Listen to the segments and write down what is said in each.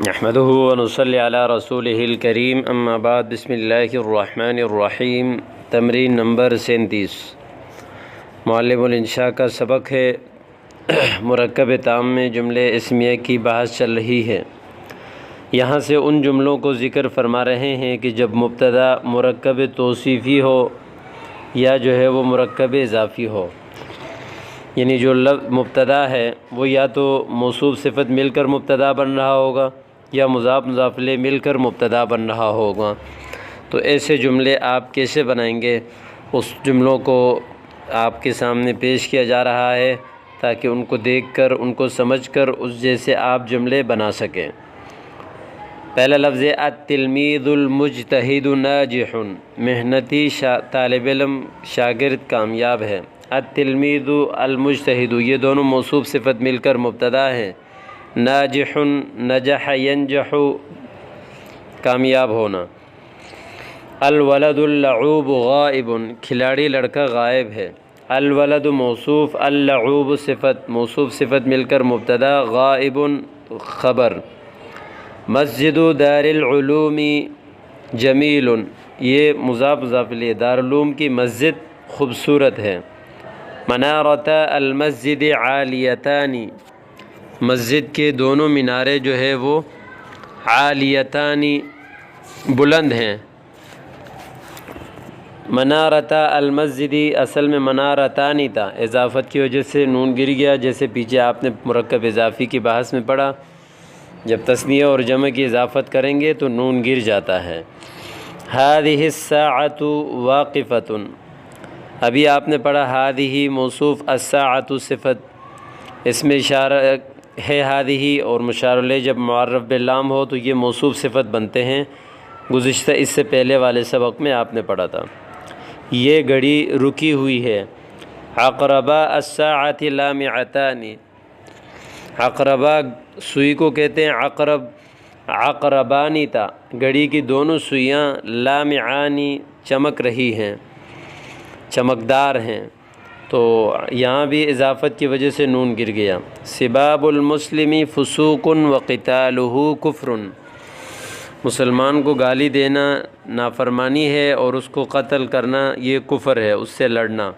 نحمده ونصلي على رسوله الكريم اما بعد بسم اللہ الرحمن الرحیم۔ تمرین نمبر 37 معلم الانشاء کا سبق ہے۔ مرکب تام میں جملے اسمیہ کی بحث چل رہی ہے۔ یہاں سے ان جملوں کو ذکر فرما رہے ہیں کہ جب مبتدا مرکب توصیفی ہو یا جو ہے وہ مرکب اضافی ہو، یعنی جو لفظ مبتدا ہے وہ یا تو موصوف صفت مل کر مبتدا بن رہا ہوگا یا مضاف مضاف الیہ مل کر مبتدا بن رہا ہوگا۔ تو ایسے جملے آپ کیسے بنائیں گے، اس جملوں کو آپ کے سامنے پیش کیا جا رہا ہے تاکہ ان کو دیکھ کر ان کو سمجھ کر اس جیسے آپ جملے بنا سکیں۔ پہلا لفظ ہے التلمیذ المجتہد ناجح، محنتی طالب علم شاگرد کامیاب ہے۔ التلمیذ المجتہد یہ دونوں موصوف صفت مل کر مبتدا ہیں۔ ناجح نجح ینجح کامیاب ہونا۔ الولد اللعوب غائب کھلاڑی لڑکا غائب ہے۔ الولد موصوف، اللعوب صفت، موصوف صفت مل کر مبتدا، غائب خبر۔ مسجد دار العلوم جمیل یہ مضاف مضاف الیہ، دارالعلوم کی مسجد خوبصورت ہے۔ منارتا المسجد عالیتانی مسجد کے دونوں مینارے جو ہے وہ عالیتانی بلند ہیں۔ منارتا المسجد اصل میں منارتانی تھا، اضافت کی وجہ سے نون گر گیا، جیسے پیچھے آپ نے مرکب اضافی کی بحث میں پڑھا، جب تثنیہ اور جمع کی اضافت کریں گے تو نون گر جاتا ہے۔ هذه الساعة واقفة ابھی آپ نے پڑھا هذه موصوف، الساعة صفت، اس میں اشارہ ہے هذه اور مشار الیہ جب معرف باللام ہو تو یہ موصوف صفت بنتے ہیں۔ گزشتہ اس سے پہلے والے سبق میں آپ نے پڑھا تھا۔ یہ گھڑی رکی ہوئی ہے۔ عقربا الساعة لامعتان عقربا سوئی کو کہتے ہیں عقرب، عقربانی تا گھڑی کی دونوں سوئیاں لامعانی چمک رہی ہیں، چمکدار ہیں، تو یہاں بھی اضافت کی وجہ سے نون گر گیا۔ سباب المسلم فسوق وقتالہ کفر مسلمان کو گالی دینا نافرمانی ہے اور اس کو قتل کرنا یہ کفر ہے، اس سے لڑنا،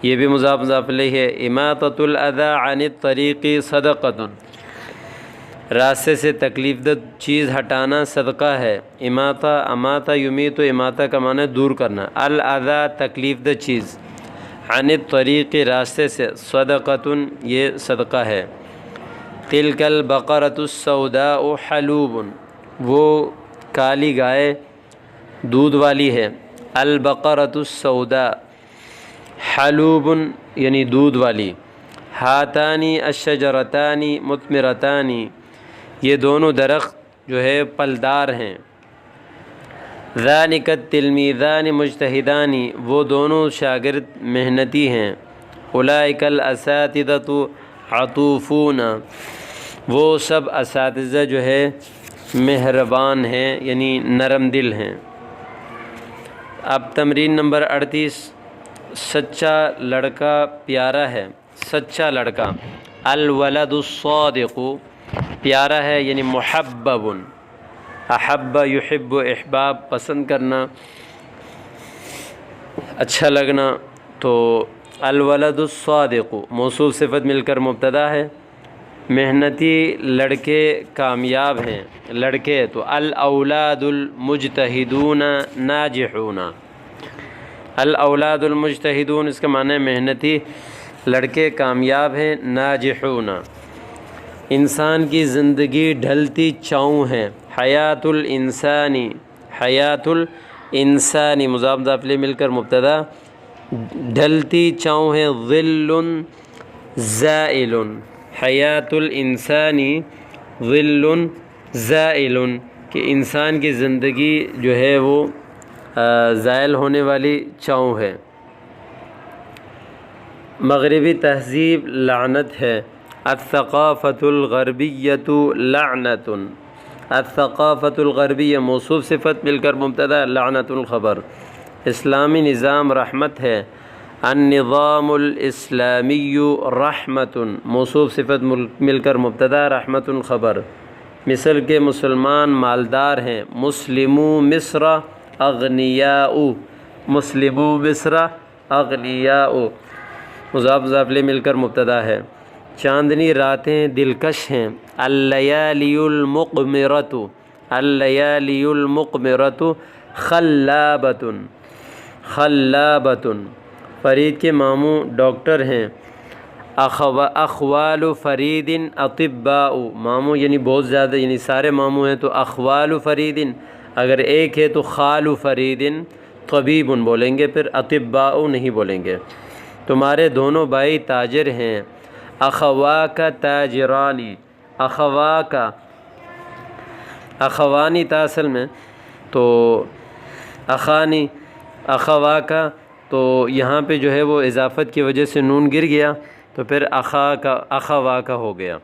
یہ بھی مضاف مضاف الیہ ہے۔ اماطۃ الاذی عن الطریق صدقۃ راستے سے تکلیف دہ چیز ہٹانا صدقہ ہے۔ اماطہ یمیت و اماطہ کا معنی دور کرنا، الاذی تکلیف دہ چیز، عن الطریق راستے سے، صدقۃ یہ صدقہ ہے۔ تلک البقرۃ السوداء حلوب وہ کالی گائے دودھ والی ہے۔ البقرۃ السوداء حلوب یعنی دودھ والی۔ ہاتانی الشجرتانی مثمرتانی یہ دونوں درخت جو ہے پھلدار ہیں۔ ذالک التلمیذان مجتہدان وہ دونوں شاگرد محنتی ہیں۔ اولئک الاساتذۃ عطوفون وہ سب اساتذہ جو ہے مہربان ہیں، یعنی نرم دل ہیں۔ اب تمرین نمبر 38 سچا لڑکا پیارا ہے، سچا لڑکا۔ الولد الصادق پیارا ہے یعنی محبب، احب یحب احباب پسند کرنا، اچھا لگنا، تو الولد الصادق موصوف صفت مل کر مبتدا ہے۔ محنتی لڑکے کامیاب ہیں، لڑکے تو الاولاد المجتہدون ناجحون، الاولاد المجتہدون اس کا معنی ہے محنتی لڑکے کامیاب ہیں، ناجحون۔ انسان کی زندگی ڈھلتی چھاؤں ہے۔ حیات الانسانی، حیات الانسانی مضاف مضاف الیہ مل کر مبتدا، ڈھلتی چھاؤں ہے، ظل زائل، حیات الانسانی ظل زائل کہ انسان کی زندگی جو ہے وہ زائل ہونے والی چھاؤں ہے۔ مغربی تہذیب لعنت ہے۔ الثقافۃ الغربیۃ لعنۃ، الثقافۃ الغربیہ موصوف صفت مل کر مبتدا، لعنۃ الخبر۔ اسلامی نظام رحمت ہے۔ النظام الاسلامی رحمۃ موصوف صفت مل کر مبتدا، رحمۃ خبر۔ مصر کے مسلمان مالدار ہیں۔ مسلمو مصر اغنیاء، مسلمو مصر اغنیاء، مضاف مضاف الیہ مل کر مبتدا ہے۔ چاندنی راتیں دلکش ہیں۔ اللیالی المقمرۃ، اللیالی المقمرۃ خلابۃ، خلابۃ، فرید کے ماموں ڈاکٹر ہیں۔ اخوال فرید اطباء، ماموں یعنی بہت زیادہ، یعنی سارے ماموں ہیں تو اخوال فرید، اگر ایک ہے تو خال فرید طبیب بولیں گے، پھر اطباء نہیں بولیں گے۔ تمہارے دونوں بھائی تاجر ہیں۔ اخواک تاجرانی، اخواک، اخوانی تھا اصل میں تو اخانی، اخواک، تو یہاں پہ جو ہے وہ اضافت کی وجہ سے نون گر گیا تو پھر اخواک ہو گیا۔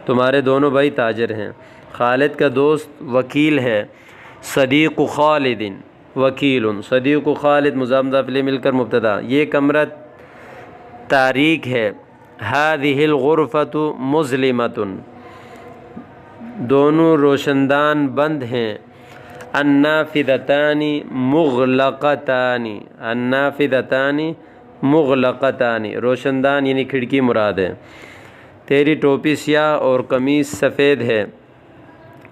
تمہارے دونوں بھائی تاجر ہیں۔ خالد کا دوست وکیل ہے۔ صدیق خالد وکیل، صدیق خالد مضاف مضاف الیہ مل کر مبتدا۔ یہ کمرہ تاریک ہے۔ هذه الغرفۃ مظلمۃ، دونوں روشندان بند ہیں۔ النافذتان مغلقتان، النافذتان مغلقتان، روشندان یعنی کھڑکی مراد ہے۔ تیری ٹوپی سیاہ اور قمیص سفید ہے۔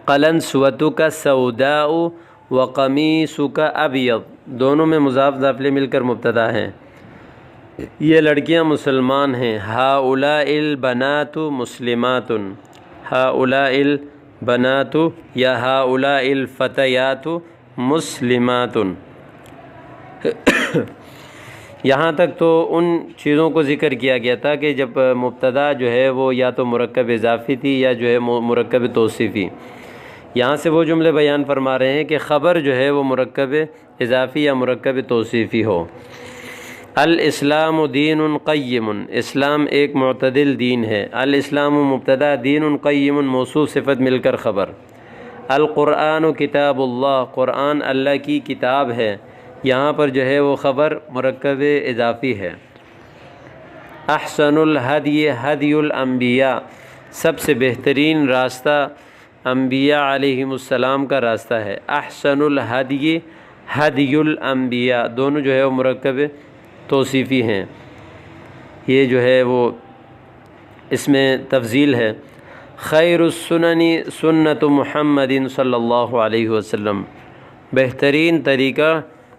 قلنسوتک سوداء وقمیصک ابیض، دونوں میں مضاف مضاف الیہ مل کر مبتدا ہیں۔ یہ لڑکیاں مسلمان ہیں۔ ہؤلاء البنات مسلمات، ہؤلاء البنات یا ہؤلاء الفتیات مسلمات۔ یہاں تک تو ان چیزوں کو ذکر کیا گیا تھا کہ جب مبتدا جو ہے وہ یا تو مرکب اضافی تھی یا جو ہے مرکب توصیفی۔ یہاں سے وہ جملے بیان فرما رہے ہیں کہ خبر جو ہے وہ مرکب اضافی یا مرکب توصیفی ہو۔ الاسلام دین قیم، اسلام ایک معتدل دین ہے۔ الاسلام مبتدا، دین قیم موصوف صفت مل کر خبر۔ القرآن کتاب اللہ، قرآن اللہ کی کتاب ہے، یہاں پر جو ہے وہ خبر مرکب اضافی ہے۔ احسن الہدی ہدی الانبیاء، سب سے بہترین راستہ انبیاء علیہم السلام کا راستہ ہے۔ احسن الہدی ہدی الانبیاء، دونوں جو ہے وہ مرکب توصیفی ہیں۔ یہ جو ہے وہ اس میں تفضیل ہے۔ خیر السنن سنت محمد صلی اللہ علیہ وسلم، بہترین طریقہ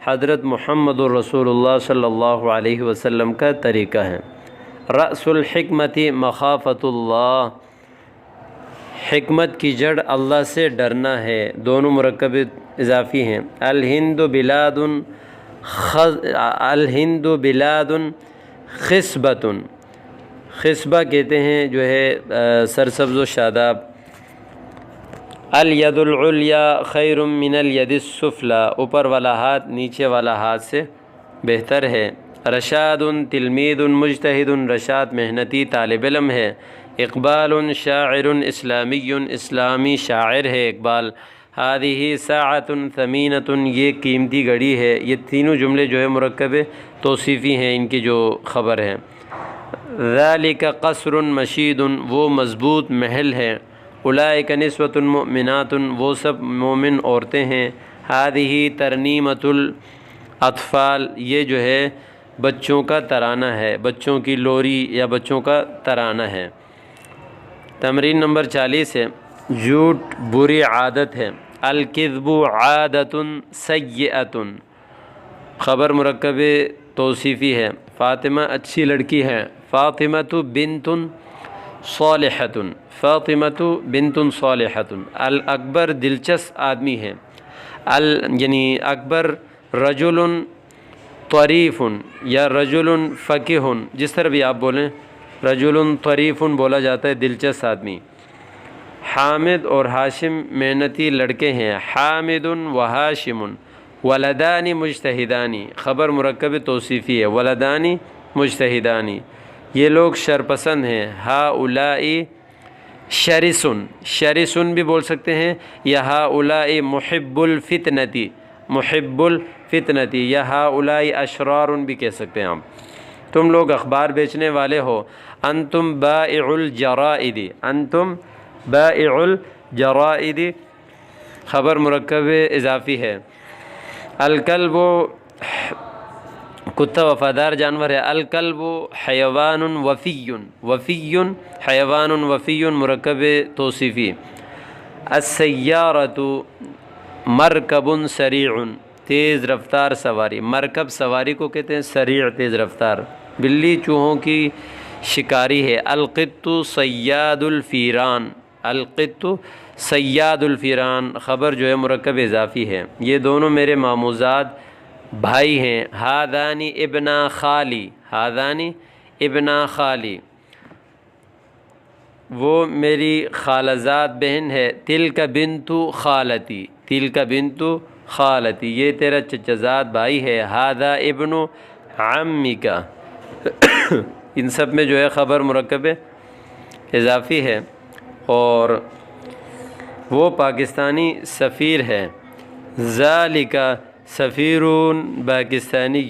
حضرت محمد الرسول اللہ صلی اللہ علیہ وسلم کا طریقہ ہے۔ رأس الحکمت مخافۃ اللہ، حکمت کی جڑ اللہ سے ڈرنا ہے، دونوں مرکب اضافی ہیں۔ الہند بلاد الہند بلاد خصبۃ، خصبہ کہتے ہیں جو ہے سرسبز و شاداب۔ الید العلیٰ خیر من الید السفلی، اوپر والا ہاتھ نیچے والا ہاتھ سے بہتر ہے۔ رشاد تلمید مجتہد، رشاد محنتی طالب علم ہے۔ اقبال شاعر اسلامی، اسلامی شاعر ہے اقبال۔ ہذہ ساعۃ ثمینۃ، یہ قیمتی گھڑی ہے۔ یہ تینوں جملے جو ہے مرکب توصیفی ہیں، ان کی جو خبر ہے۔ ذالک قصر مشید، وہ مضبوط محل ہے۔ اولئک نسوۃ مؤمنات، وہ سب مومن عورتیں ہیں۔ ہذہ ترنیمۃ الاطفال، یہ جو ہے بچوں کا ترانہ ہے، بچوں کی لوری یا بچوں کا ترانہ ہے۔ تمرین نمبر 40 ہے۔ جھوٹ بری عادت ہے۔ الکذب عادۃ سیئۃ، خبر مرکب توصیفی ہے۔ فاطمہ اچھی لڑکی ہے۔ فاطمۃ بنت صالحۃ، فاطمۃ بنت صالحۃ۔ الاکبر دلچسپ آدمی ہے۔ یعنی اکبر رجل طریف یا رجل فقیہ، جس طرح بھی آپ بولیں، رجل طریف بولا جاتا ہے دلچسپ آدمی۔ حامد اور ہاشم محنتی لڑکے ہیں۔ حامد و ہاشم ولدان مجتہدان، خبر مرکب توصیفی ہے۔ ولدان مجتہدان، یہ لوگ شرپسند ہیں۔ ہؤلاء شرسن، شرسن بھی بول سکتے ہیں، یا ہؤلاء محب الفتنۃ، محب الفتنۃ، یا ہؤلاء اشرار بھی کہہ سکتے ہیں آپ۔ تم لوگ اخبار بیچنے والے ہو۔ انتم بائع الجرائد، انتم بائع جرائد خبر مرکب اضافی ہے۔ الکلب کتا وفادار جانور ہے۔ الکلب حیوان وفی، وفی حیوان وفی مرکب توصیفی۔ السیارۃ مرکب سریع، تیز رفتار سواری۔ مرکب سواری کو کہتے ہیں، سریع تیز رفتار۔ بلی چوہوں کی شکاری ہے۔ القط صیاد الفیران، القط صیاد الفیران خبر جو ہے مرکب اضافی ہے۔ یہ دونوں میرے ماموزاد بھائی ہیں۔ ہادانی ابنا خالی، ہادانی ابنا خالی وہ میری خالہ زاد بہن ہے۔ تلک بنت خالتی، تلک بنت خالتی یہ تیرا چچا زاد بھائی ہے۔ ہاذا ابن عمک ان سب میں جو ہے خبر مرکب اضافی ہے، اور وہ پاکستانی سفیر ہے۔ ذالک سفیر پاکستانی،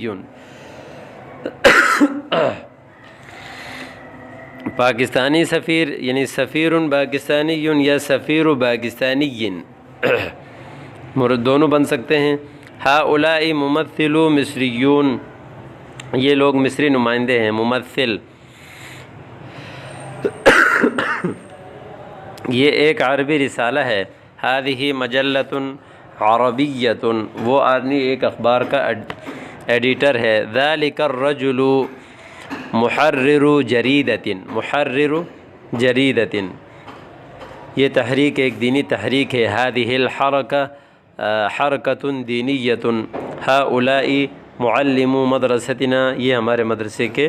پاکستانی سفیر یعنی سفیر پاکستانی یا سفیر پاکستانی دونوں بن سکتے ہیں۔ ہؤلاء ممثل مصریون یہ لوگ مصری نمائندے ہیں۔ ممثل یہ ایک عربی رسالہ ہے۔ هذه مجلۃ عربیۃ وہ آدمی ایک اخبار کا ایڈیٹر ہے۔ ذلک الرجل محرر جریدۃ، محرر جریدۃ یہ تحریک ایک دینی تحریک ہے۔ هذه الحرکہ حرکۃ دینیۃ، هؤلاء معلمو مدرستنا یہ ہمارے مدرسے کے